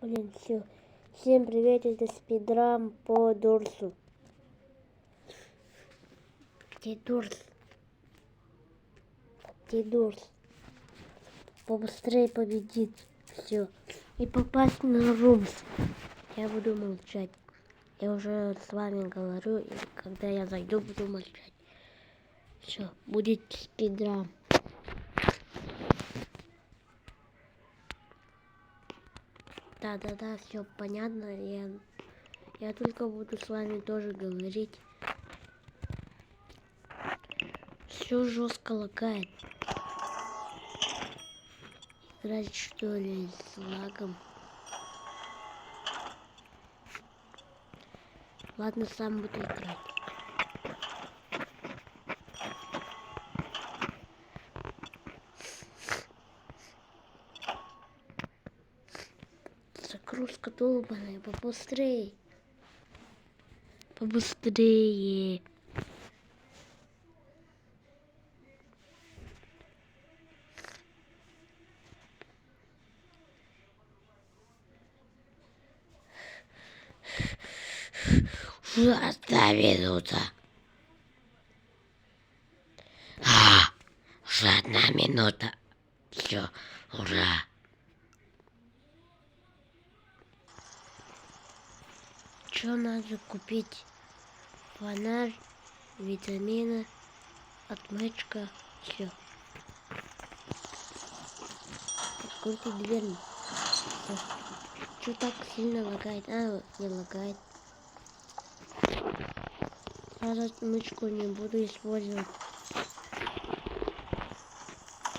Блин, все. Всем привет, это спидрам по Дурсу. Где Дурс? Где Дурс? Побыстрее победить. Все. И попасть на Румс. Я буду молчать. Я уже с вами говорю, и когда я зайду, буду молчать. Все, будет спидрам. Да, все понятно. Я только буду с вами тоже говорить. Все жестко лагает. Играть что ли с лагом? Ладно, сам буду играть. Загрузка долбаная, побыстрее. Побыстрее. Одна минута. Уже 1 минута. Все, ура. Что надо купить? Фонарь, витамины, отмычка, все. Откройте дверь. Что так сильно лагает? Не лагает. Сразу отмычку не буду использовать.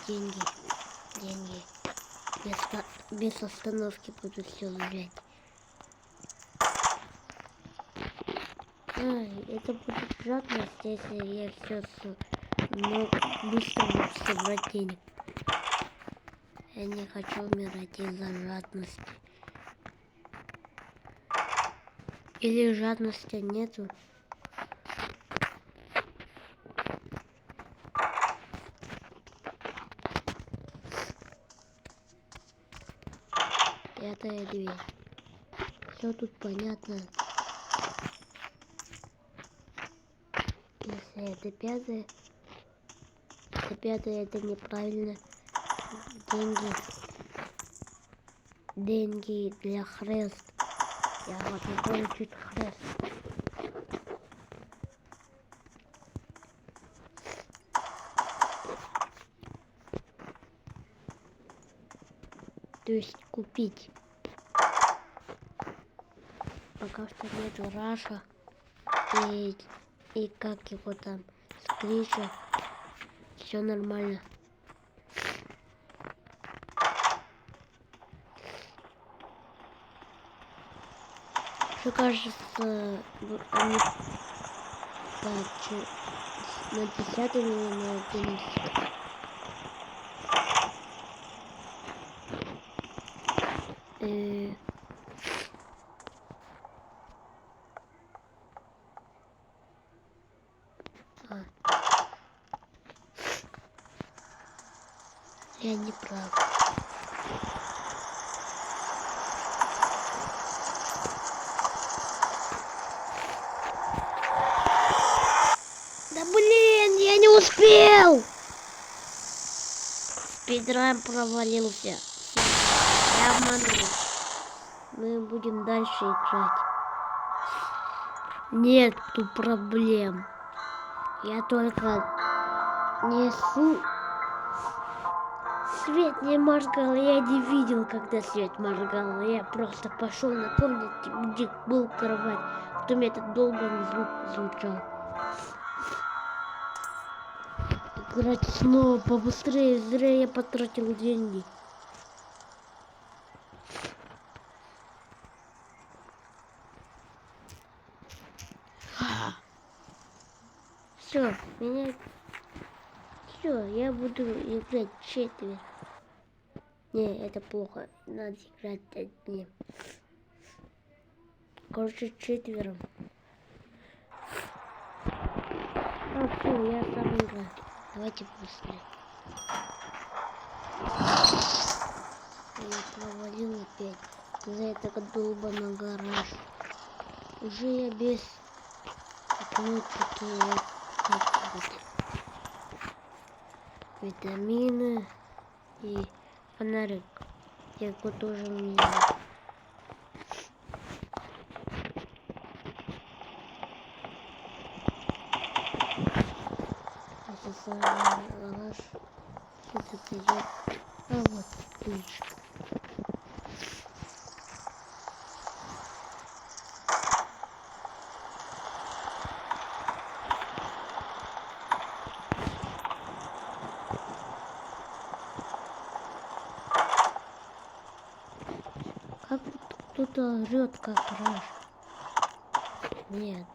Деньги. Без остановки буду все взять. Это будет жадность, если я все быстро собрать денег. Я не хочу умирать из-за жадности. Или жадности нету. Пятая дверь. Все тут понятно. Если это пятая, это неправильно. Деньги для хрест. Я вот не получу хрест. То есть купить. Пока что нету Раша и как его там скрича. Все нормально. Мне кажется, они на 10 или на 11. Я не прав. Да блин, я не успел! Спидрам провалился. Я обманул. Мы будем дальше играть. Нет тут проблем. Я только несу. Свет не моргал, я не видел, когда свет моргал. Я просто пошел на комнате, где был кровать. Потом этот долбанный звук звучал. Играть снова побыстрее, зря я потратил деньги. Все, я буду играть 4. Не, это плохо. Надо играть одним. Короче, 4. Все, я сам играю. Давайте быстрее. Я провалил опять. за этого долбаного гараж. Уже я без кнопки, витамины и фонарик. Его тоже у меня. Это самый гараж. Сейчас идет. А вот ключ. Как кто-то орет, как гараж. Нет.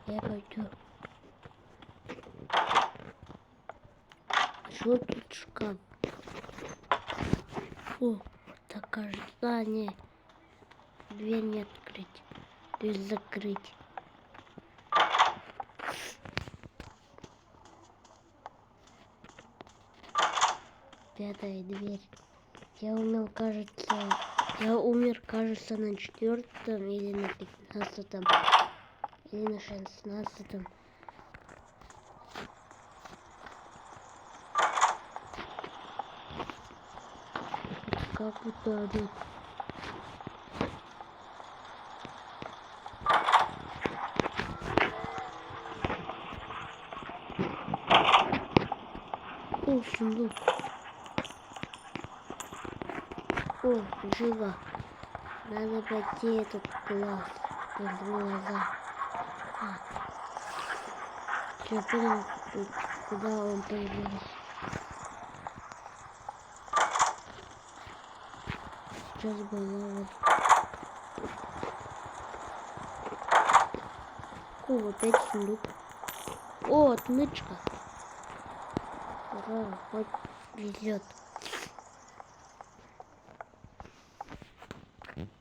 Я пойду. Что тут шкаф? О, так ожидание. Дверь не открыть. Дверь закрыть. Пятая дверь. Я умер, кажется, на 4-м или на 15-м. Или на 16-м. Как будто идут. О, сундук. О, жива. Надо пойти этот класс. Глаза. Я понял, куда он появился. Сейчас была вот. О, опять сундук. О, отмычка. Ура, хоть везет.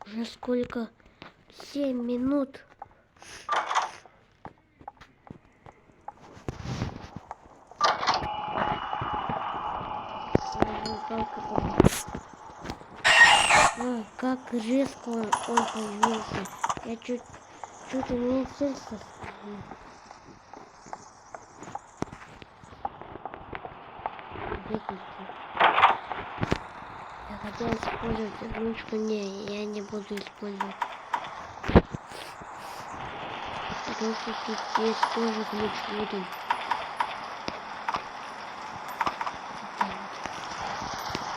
Уже сколько? 7 минут. Ой, как резко он появился. Я чуть-чуть у меня сердце. Я хотел использовать ручку. Не, я не буду использовать. Потому что тут есть тоже ключ. Будем.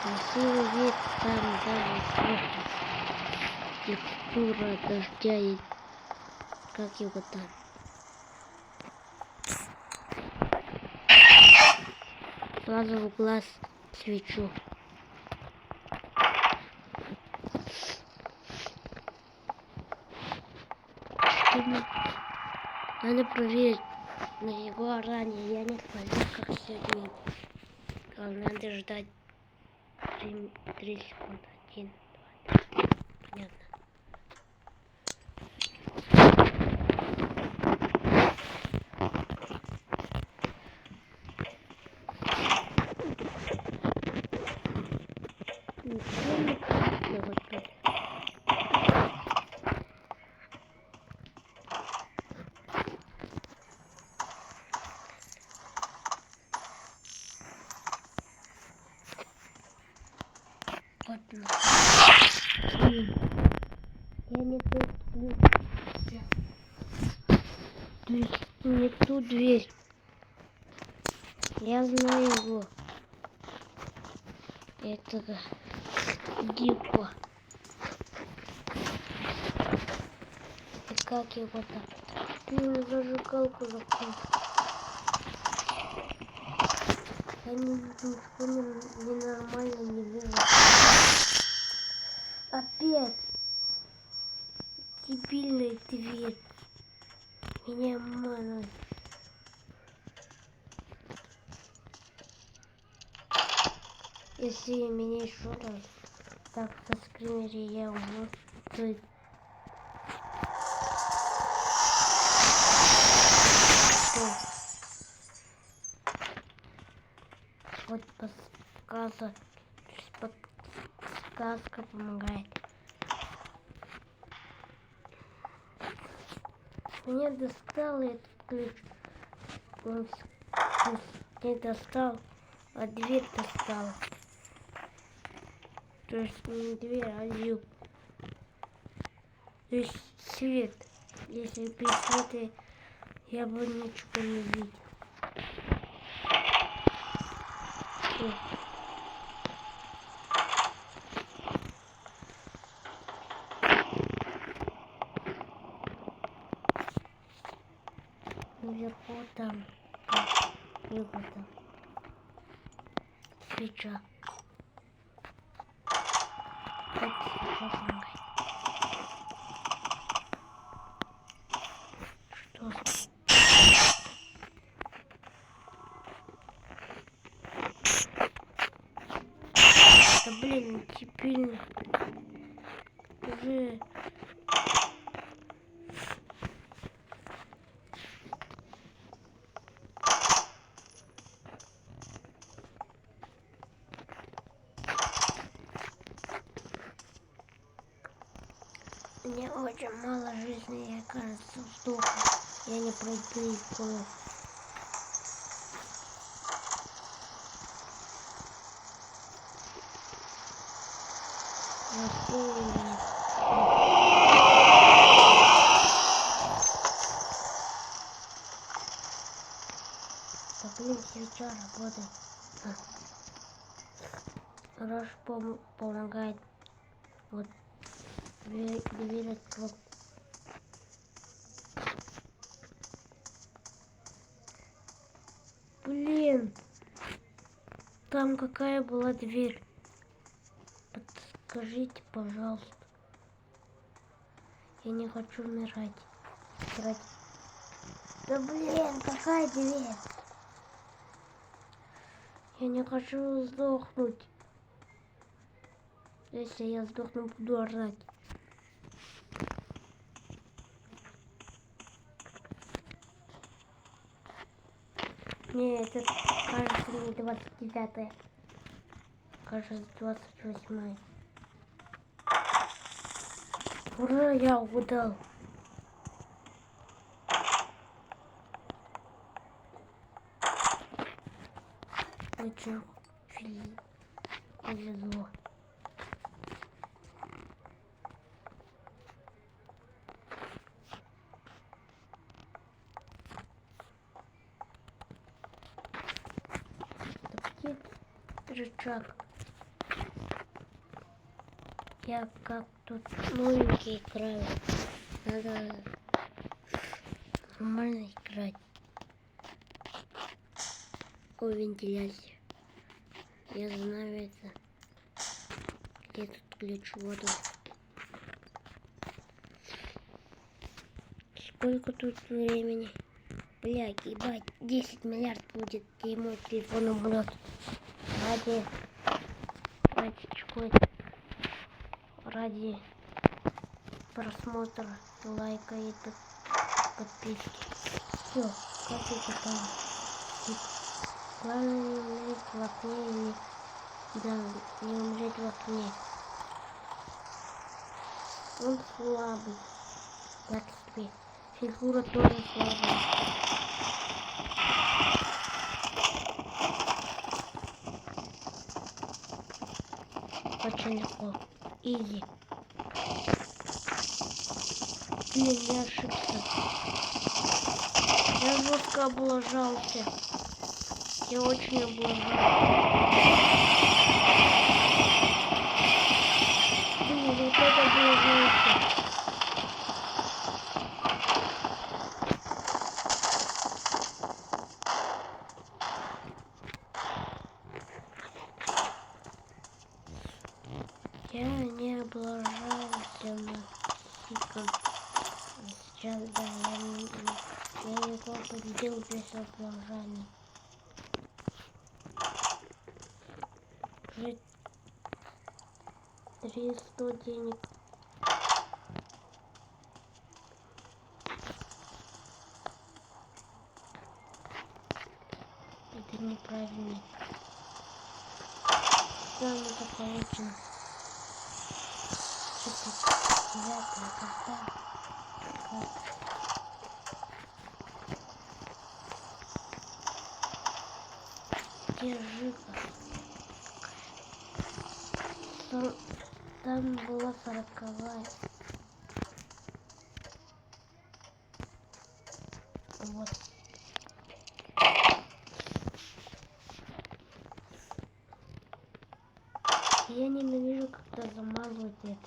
Красивый вид, там даже текстура дождя и как его там. Сразу в глаз свечу. Надо проверить на его ранее. Я не знаю, как сегодня. Надо ждать 3 секунды. 1, 2, 3. Понятно. Вот. Я не тут не ту дверь. Я знаю его. Это Гиппо. И как его там? Ты мне зажигалку закрыл. Я ненормально не вижу. Опять дебильная дверь. Меня обманывает. Если меня еще раз так со скримере я умру, то вот подсказка сказка помогает. Мне достал этот ключ. Он не достал, а дверь достал. То есть не дверь, а люк. То есть свет. Если без света я бы ничего не видел. Наверху там выхода свеча. Как свеча помогает. Что? Да блин, теперь уже мне очень мало жизни, я, кажется, сдохну. Я не пройду игру. Я помню. Да блин, свеча работает. Хорошо помогает. Вот дверь открыл. Блин, там какая была дверь? Подскажите, пожалуйста. Я не хочу умирать. Да блин, какая дверь? Я не хочу сдохнуть. Если я сдохну, буду орать. Не, это кажется не 29-е. Кажется 28-е. Ура, я угадал. Очень повезло. Рычаг. Я как тут новенький играю. Надо нормально играть. О, вентиляция. Я знаю это. Где тут ключ в воду? Сколько тут времени? Бля, ебать, 10 миллиард будет, и мой телефон умрет. Ради просмотра, лайка и подписки. Все, как это там? Главное не умереть в окне или... Да, не умереть в окне. Он слабый. Так себе. Фигура тоже слабая. Очень легко. Изи. Блин, я ошибся. Я жестко облажался. Я очень облажался. Блин, вот это было жестко. Я не облажался на психом. Сейчас, да, я его победил без облажаний. Уже 300 денег. Это неправильно. Там это получено. Девятая карта. Держи-ка. Там была 40-я. Вот. Я ненавижу, когда замазывают это.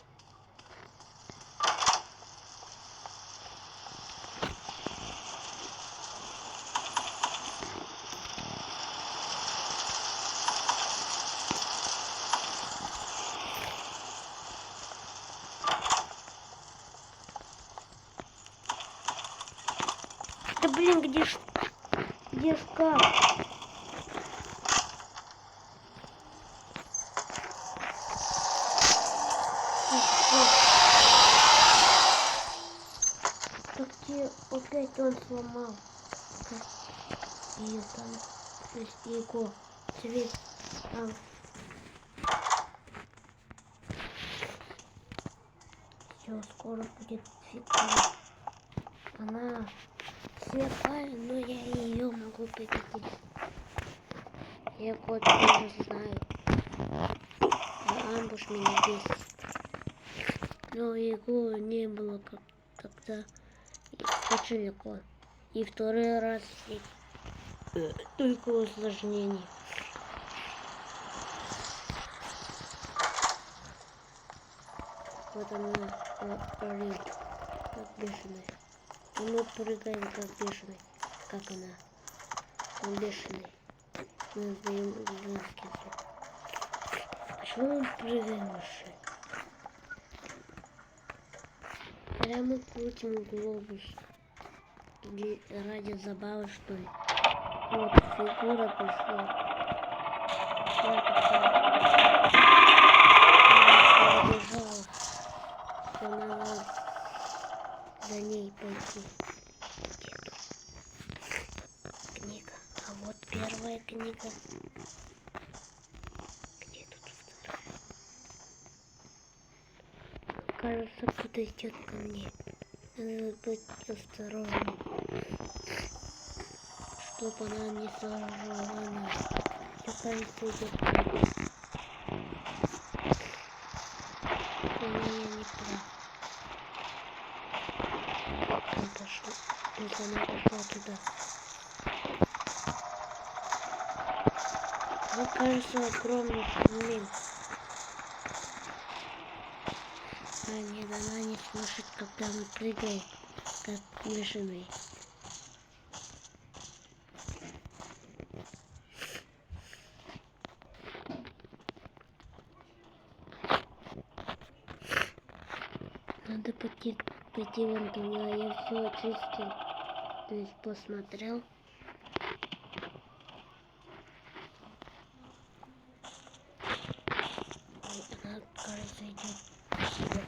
Да блин, где шкаф? Так где опять он сломал? И там его цвет там. Все, скоро будет фигня. Она слепая, но я ее могу победить. Я код тоже знаю. А амбуш меня бесит. Но его не было как тогда очень легко. И второй раз только усложнений. Вот она прыгает, как бешеная. Мы прыгаем как бешеный. Как она? Он бешеный. Мы сдаем женский звук. Почему мы прыгаем выше? Прямо крутим глобус. Или ради забавы, что ли? Вот фигура пришла. Я побежала. Все надо за ней пойти. Где тут книга? А вот первая книга. Где тут вторая? Кажется, кто-то идет ко мне. Надо быть осторожным, чтоб она не сожрала нас. Я, кажется, идет ко мне. Я не прав. Он пошел. Вот она пошла туда. Вот, кажется, огромный змей. А нет, она не слышит, когда мы прыгаем, как бешеные. Надо пойти вон туда. Я все очистил, то есть посмотрел. Она, кажется, идет сюда.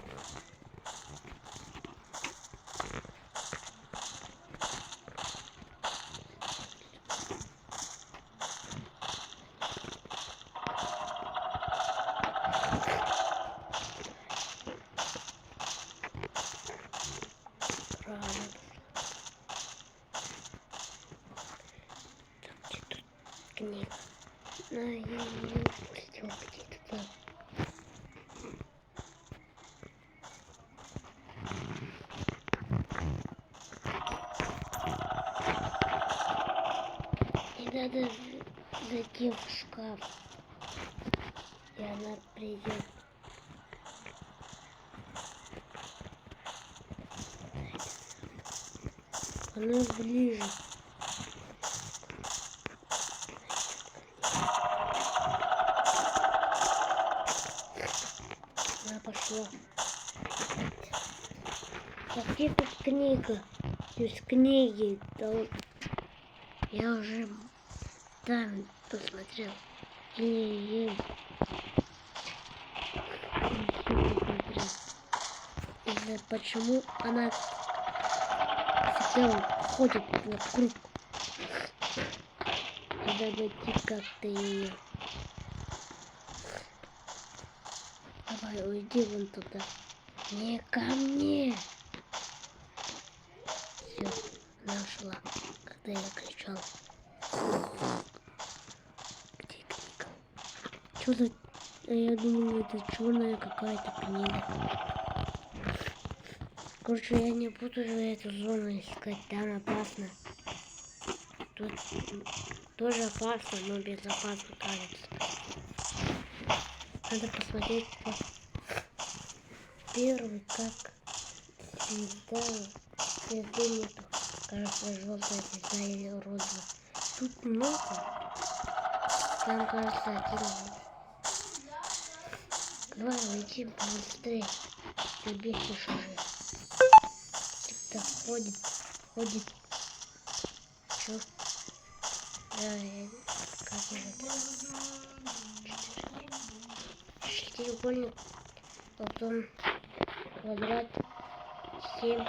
Правильно. Так, где тут книга? Я ее упустил где-то там. И надо зайти в шкаф. И она придет. Она ближе. Она пошла. А где тут книга? То есть книги. Я уже там посмотрел. И почему она всегда ходит вокруг? Надо найти как-то ее. Давай, уйди вон туда. Не ко мне. Все, нашла, когда я кричал. Где книга? Что за... Я думаю, это черная какая-то книга. Короче, я не буду эту зону искать, там опасно. Тут тоже опасно, но безопасно кажется. Надо посмотреть первый, как звезды нету. Кажется, желтая звезда или розовая. Тут много. Там, кажется, один. Давай летим побыстрее. Ты бесишь уже. Типа ходит. Чё? Да, как же это? Четырехугольник, потом квадрат, 7.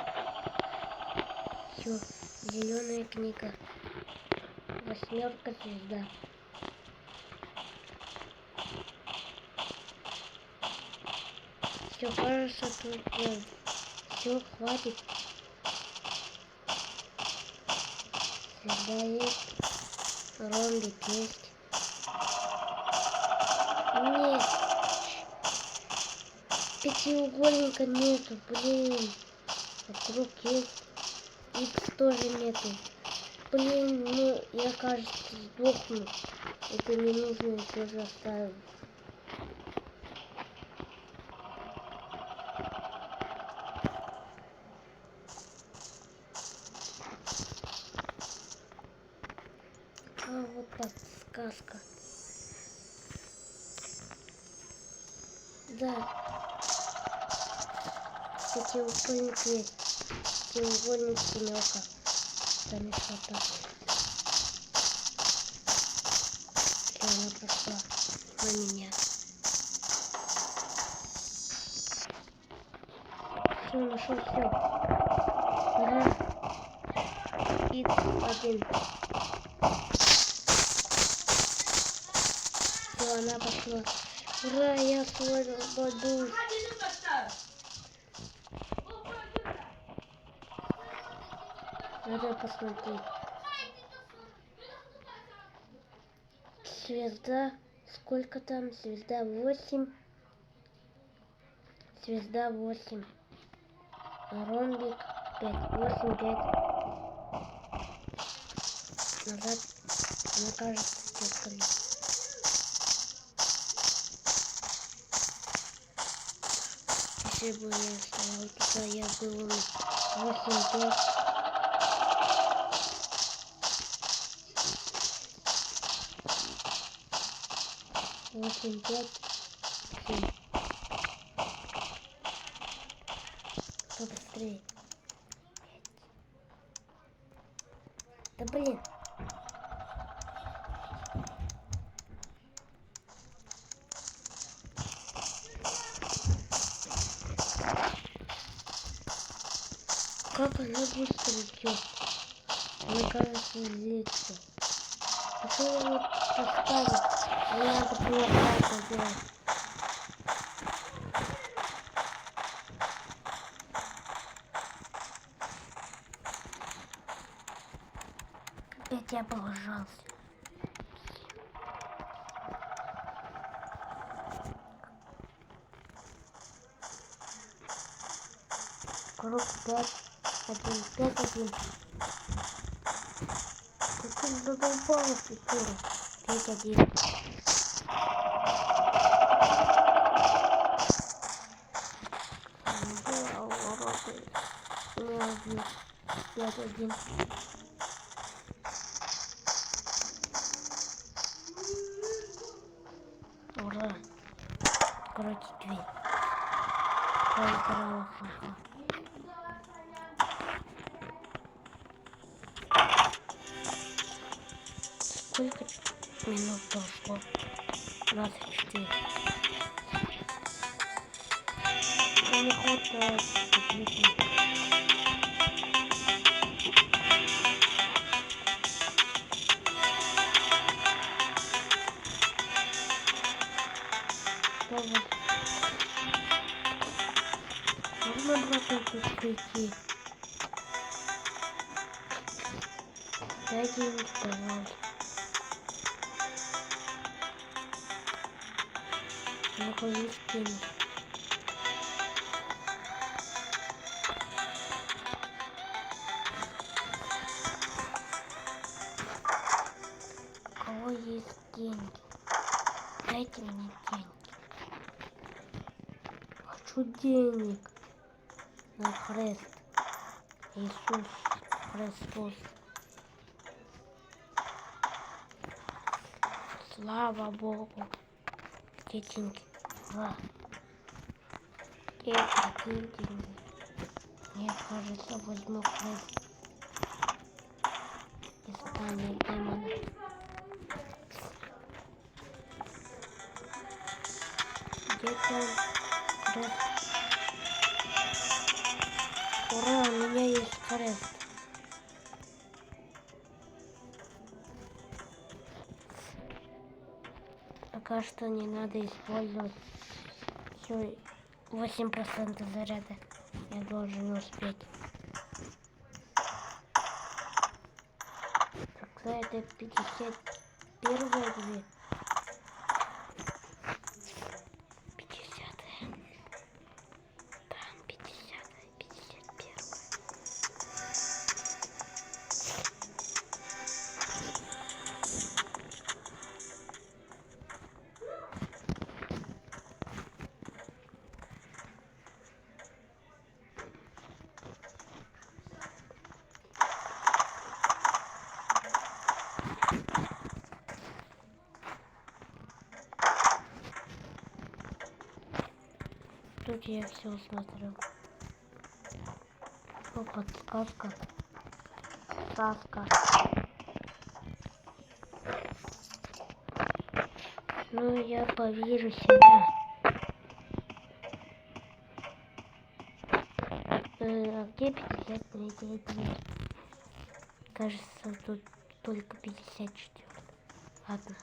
Все, зеленая книга, 8 звезда. Все, кажется, тут все, хватит. Звезда есть, ромбик есть. Нет, пятиугольника нету, блин. Вокруг есть, X тоже нету. Блин, ну я, кажется, сдохну. Это не нужно, я тоже оставил. А вот подсказка. Да. Пятиугольник есть. Пятиугольник, 7. Там не хватает. Все, она пошла на меня. Все, нашел все. Ура. X1. Все, она пошла. Ура, я освобожусь. Надо посмотреть. Звезда. Сколько там? Звезда 8. Звезда 8. Ромбик 5. 8, 5. Назад. Она кажется зеркальной. Если бы я стоял туда, я был 8, 5. Восемь, 5, 7. Побыстрее. Да блин. Как она быстро идет? Мне кажется, здесь. Почему я не поставил? Мне надо было так сделать. Опять я облажался. Круг 5, 1, 5, 1. Ты задолбалась, Петура. 5, 1. Не один. 5, 1. Ура. Короче, дверь. Проиграла, ха-ха. Сколько минут прошло? 24. Не хватает. Тоже. тут прийти. Дай деньги, пожалуйста. Я хочу деньги. У кого есть деньги? Дайте мне деньги. Хочу денег на крест. Иисус Христос. Слава Богу. Где деньги? Где такие деньги? Мне кажется, возьму крест. Испания демона. Где-то крест. Ура, у меня есть крест. Пока что не надо использовать. Все, 8% заряда. Я должен успеть. Тогда это 51-я две. 50-я. Там 50-я, 51-я. Тут я все смотрю. О, подсказка. Сказка. Ну, я поверю в себя. А где 53? Кажется, тут только 54. Ладно.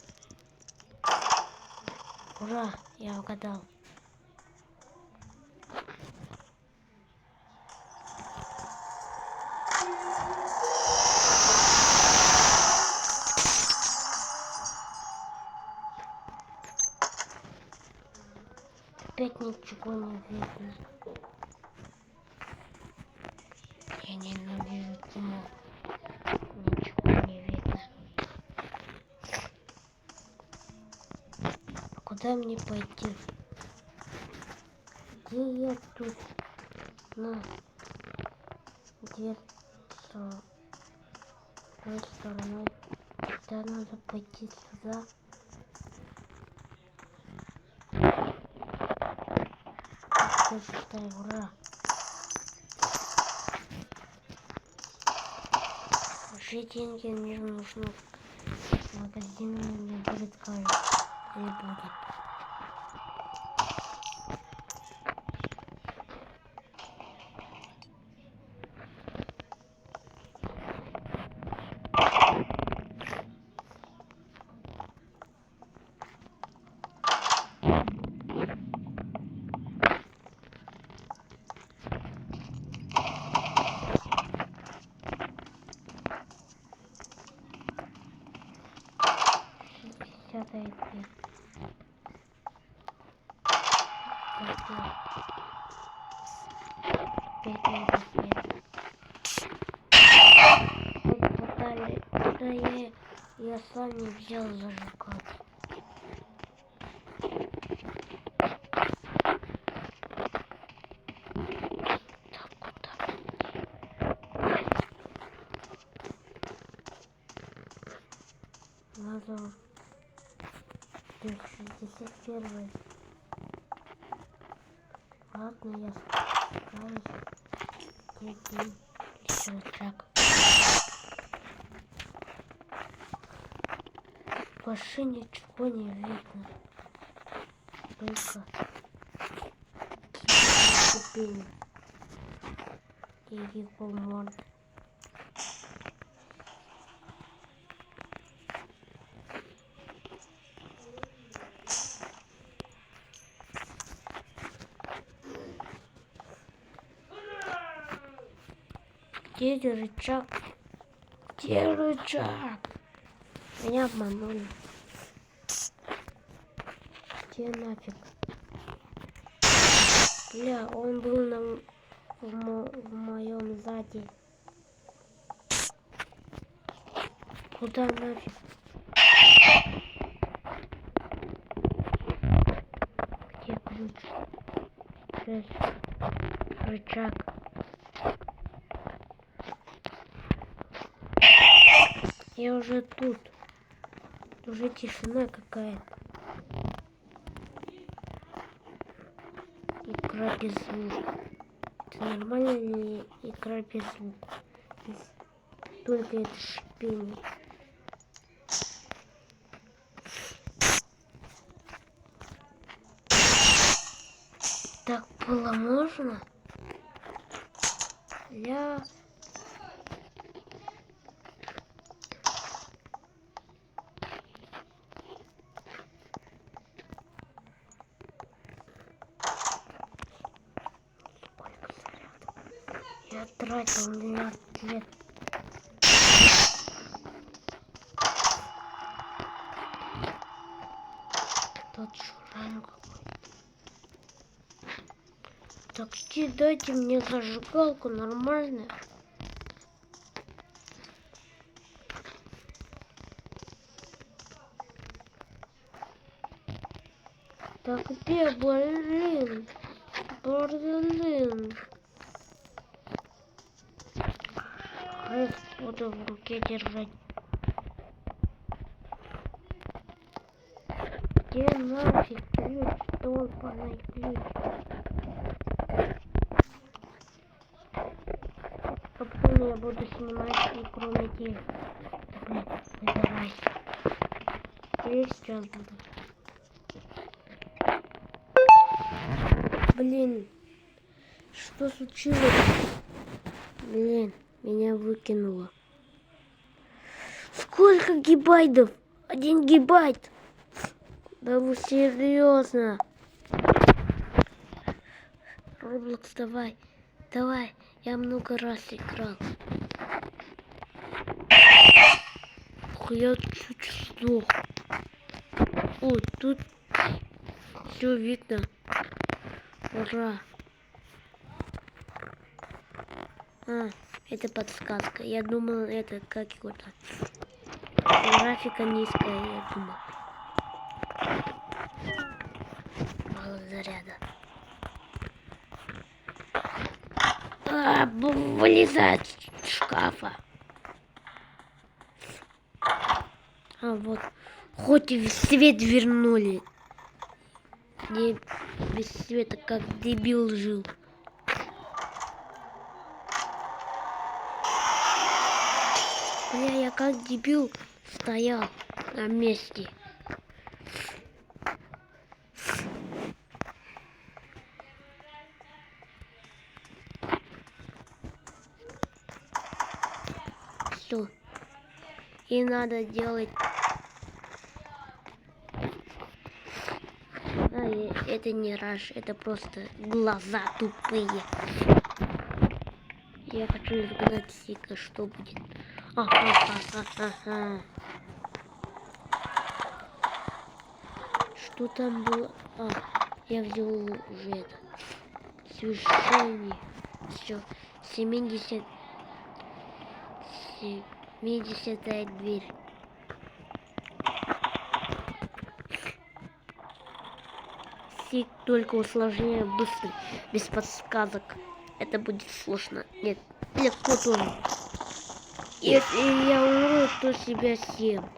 Ура, я угадал. Опять ничего не видно. Я ненавижу тьму. Ничего не видно. А куда мне пойти? Где я тут? На. Где-то с той стороной. Да, надо пойти сюда. Считай, ура. Уже деньги мне нужны. Магазин мне будет, кажется, не будет. Дайте. Куда я сам не взял зажигать. Так, куда? Надо 61. Ладно, я справлюсь. Еще шаг. Вообще ничего не видно. Только ступени. И его морда. Где рычаг? Где рычаг? Меня обманули. Где нафиг? Бля, он был в моем сзади. Куда нафиг? Где ключ? Рычаг. Я уже тут. Уже тишина какая-то. Игра без звука. Это нормально ли игра без звука? Только это шипение. Так было можно? Я... Сколько зарядов? Я тратил миллиард лет. Тот шуран какой-то. Так, дайте мне зажигалку нормальную. Так где, блин? Блин. Хрест буду в руке держать. Где нафиг ключ? Долбаный ключ. А потом я буду снимать игру неделю. Блин, выбирайся. Я сейчас буду. Блин, что случилось? Блин, меня выкинуло. Сколько гигабайтов? 1 гигабайт. Да вы серьезно? Роблокс, давай. Давай. Я много раз играл. Я чуть сдох. О, тут все видно. Ура. А, это подсказка. Я думал, это как его-то. Графика низкая, я думал. Мало заряда. Вылезает из шкафа. А вот. Хоть и свет вернули. Не без света, как дебил жил. Бля, я как дебил стоял на месте. Все. И надо делать... это не раш, это просто глаза тупые. Я хочу изгнать Сика, что будет? Что там было? Я взял уже это. Совершение. Все. 70-я дверь. Сик только усложняя быстро, без подсказок. Это будет сложно. Нет, легко тоже. Если я умру, то себя съем.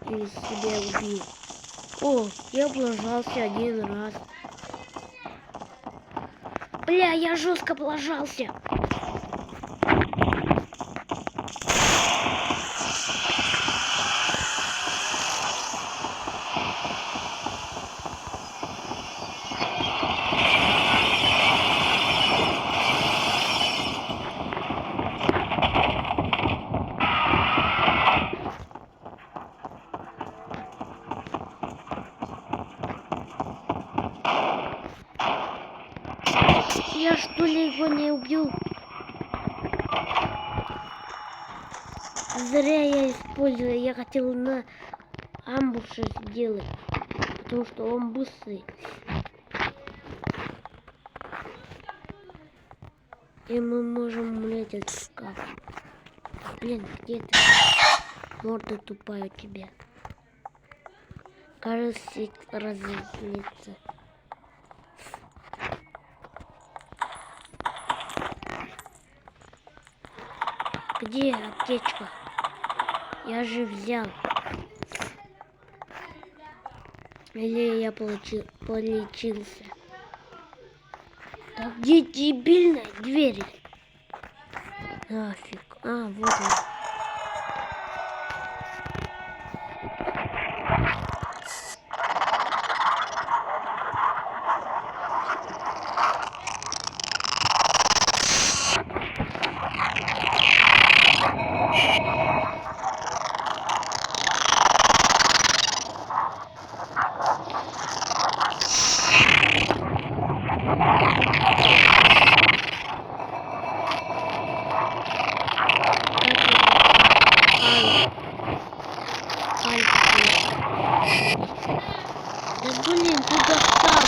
Или себя убью. О, я облажался 1 раз. Бля, я жестко облажался. Я что ли его не убил? Зря я использовал. Я хотел на амбуше сделать. Потому что он быстрый. И мы можем лететь в шкаф. Блин, где ты? Морда тупая у тебя. Кажется, разлиться. Где аптечка? Я же взял. Или я полечился. Так где дебильная дверь? Нафиг. А, вот он. Да блин, ты достал.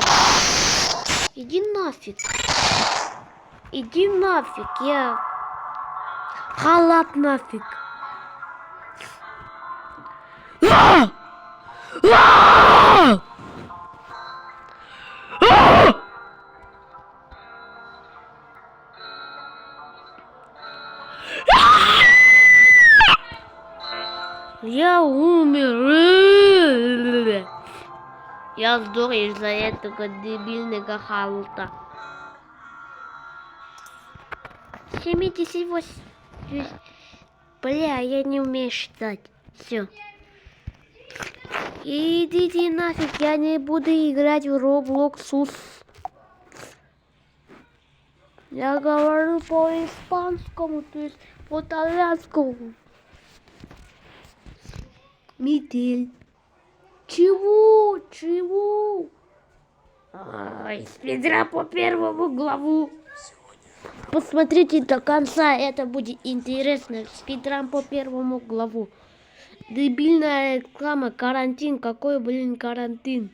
Иди нафиг. Иди нафиг, я... Халат нафиг. Я умер. Я сдох из-за этого дебильного халта. 78. Бля, я не умею считать. Все. Идите нафиг, я не буду играть в Roblox. Я говорю по-испанскому, то есть по-итальянскому. Метель. Чего? Чего? Спидра по первому главу. Посмотрите до конца, это будет интересно. Спидран по первому главу. Дебильная реклама, карантин. Какой, блин, карантин?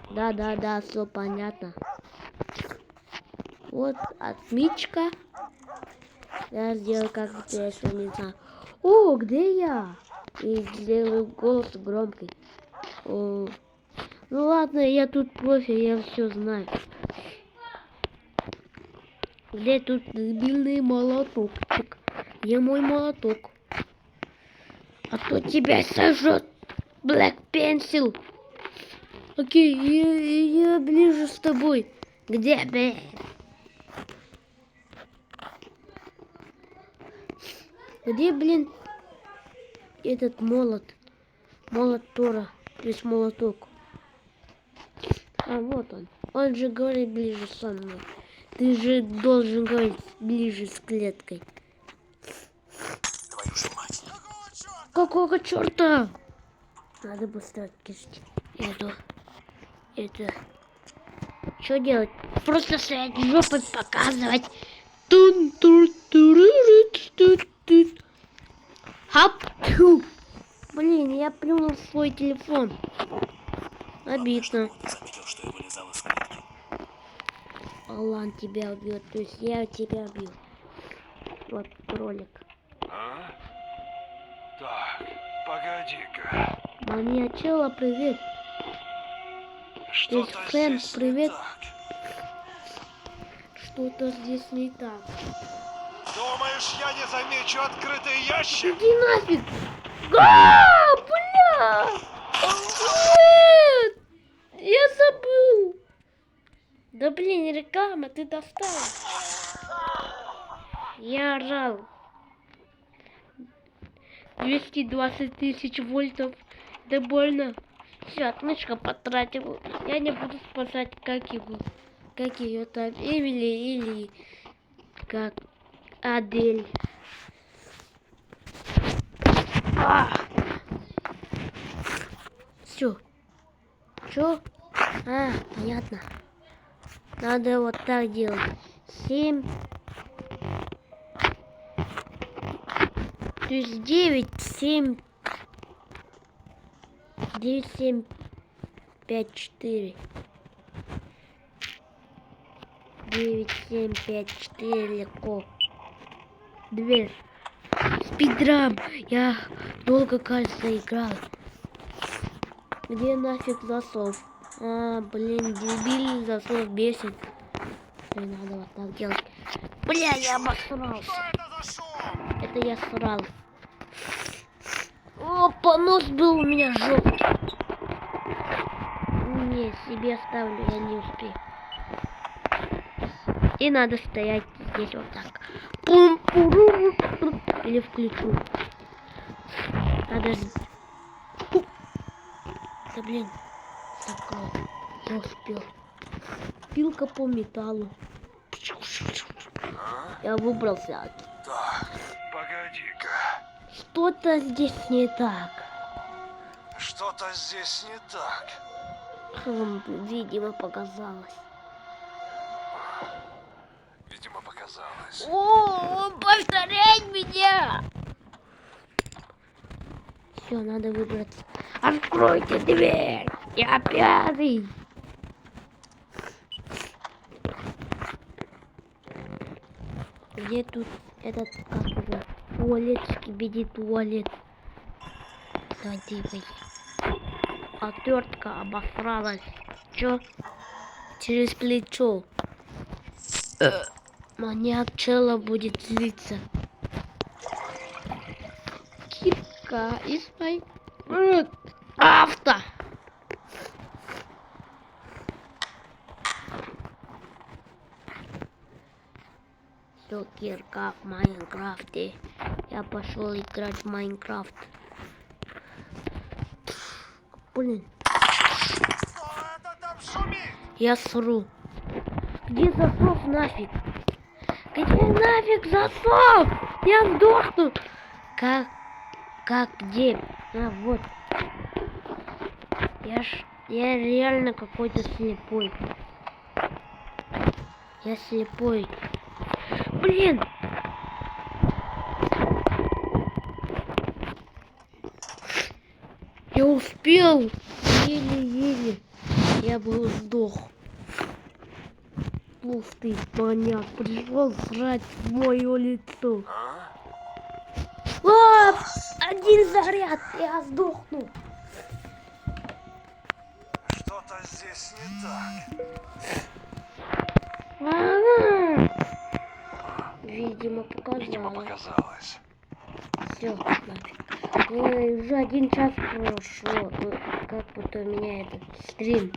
Да, все понятно. Вот отмычка. Я сделал как здесь, я не знаю. О, где я? И сделаю голос громкий. О. Ну ладно, я тут профи, я все знаю. Где тут дебильный молоточек? Где мой молоток? А то тебя сожжет Black Pencil. Окей, я ближе с тобой. Где, блядь? Где, блин, этот молот? Молот Тора, то есть молоток. А вот он. Он же говорит ближе со мной. Ты же должен говорить ближе с клеткой. Твою же мать. Какого черта? Надо быстро кисти. Иду. Это. Что делать? Просто стоять жопой показывать. Хап. Блин, я плюнул в свой телефон. Обидно. Заметил, что я вылезал из клетки. Алан тебя убьет, то есть я тебя убью. Вот кролик. А? Так, погоди-ка. Маньячела, привет. Что-то Фэн, здесь привет. не так. Что-то здесь не так. Думаешь, я не замечу открытый ящик? Иди нафиг! Бля! Нет! Я забыл! Да блин, реклама, ты достал. Я орал. 220 тысяч вольтов. Да больно. Все, отмычка потратил. Я не буду спасать, как его. Как ее там, Эмили или как Адель. Все. Чё? А, понятно. Надо вот так делать. 7. То есть 9, 7, 9, 7, 5, 4. 9, 7, 5, 4 легко. Дверь. Спидрам. Я долго, кажется, играл. Где нафиг засов? А, блин, дебильный засов бесит. Не надо вот так делать. Бля, я обосрался. Что это за шум? Это я срал. Опа, нос был у меня желтый. Не, себе ставлю, я не успею. И надо стоять здесь вот так. Или включу. Подожди. Да блин. Закрой. Я успел. Пилка по металлу. Я выбрался. Так, погоди-ка. Что-то здесь не так. Что-то здесь не так. Видимо, показалось. Видимо, показалось. О, повторяй меня! Все, надо выбраться. Откройте дверь! Я пятый! Где тут этот, как его, туалет, скибиди туалет? Давайте выйти. Отвертка обосралась. Чё? Через плечо. Маньяк чела будет злиться. Кирка из моей... Авто! Все, кирка в Майнкрафте. Я пошел играть в Майнкрафт. Блин. Что это там шумит? Я сру. Где засов нафиг? Где нафиг засов? Я сдохну. Как, где? А, вот. Я реально какой-то слепой. Я слепой. Блин! Я успел. Еле-еле. Я бы сдох. Ух ты, маньяк, пришел срать в мое лицо. А, один заряд, я сдохну. Что-то здесь не так. Видимо, Видимо, показалось. показалось. Все, нафиг. Ой, уже 1 час прошло. Как будто у меня этот стрим.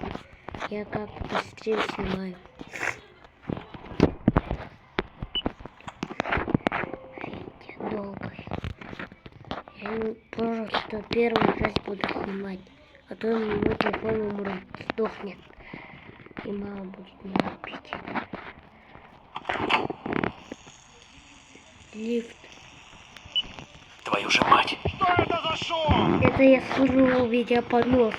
Я как будто стрим снимаю. Видите, долго. Я просто первую часть буду снимать. А то мой телефон умрет, сдохнет. И мама будет меня пить. Лифт. Твою же мать! Что это за шум? Это я сужу, видя понос.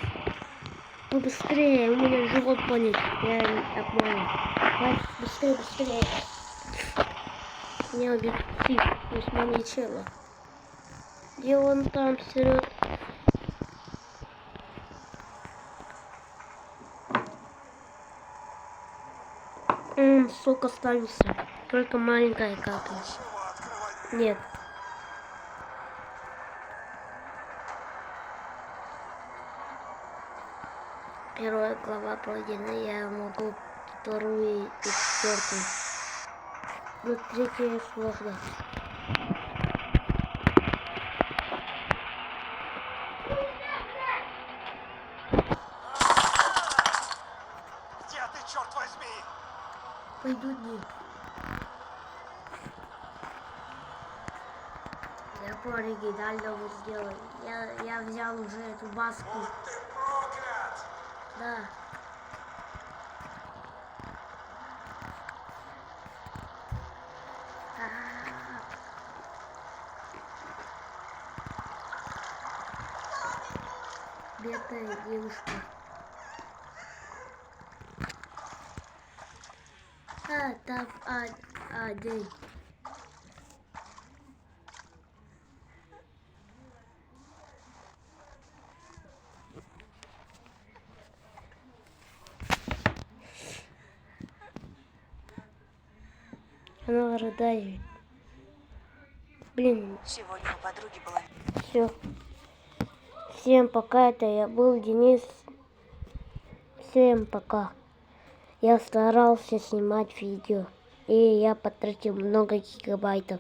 Ну быстрее, у меня живот болит. Я обманул. Давай, быстрее, быстрее. Меня убьет псих, пусть мне чела. Где он там вперед? Сок остался. Только маленькая капля. Нет. Первая глава пройдена, я могу вторую и четвертую. Но третья сложно. Где ты, черт возьми? Пойду не. Я по оригинальному сделаю. Я взял уже эту маску. Будь ты проклят! Да. Бедная девушка. Там день. Она рыдает. Блин, Сегодня у подруги была... все. Всем пока, это я был Денис. Всем пока. Я старался снимать видео. И я потратил много гигабайтов.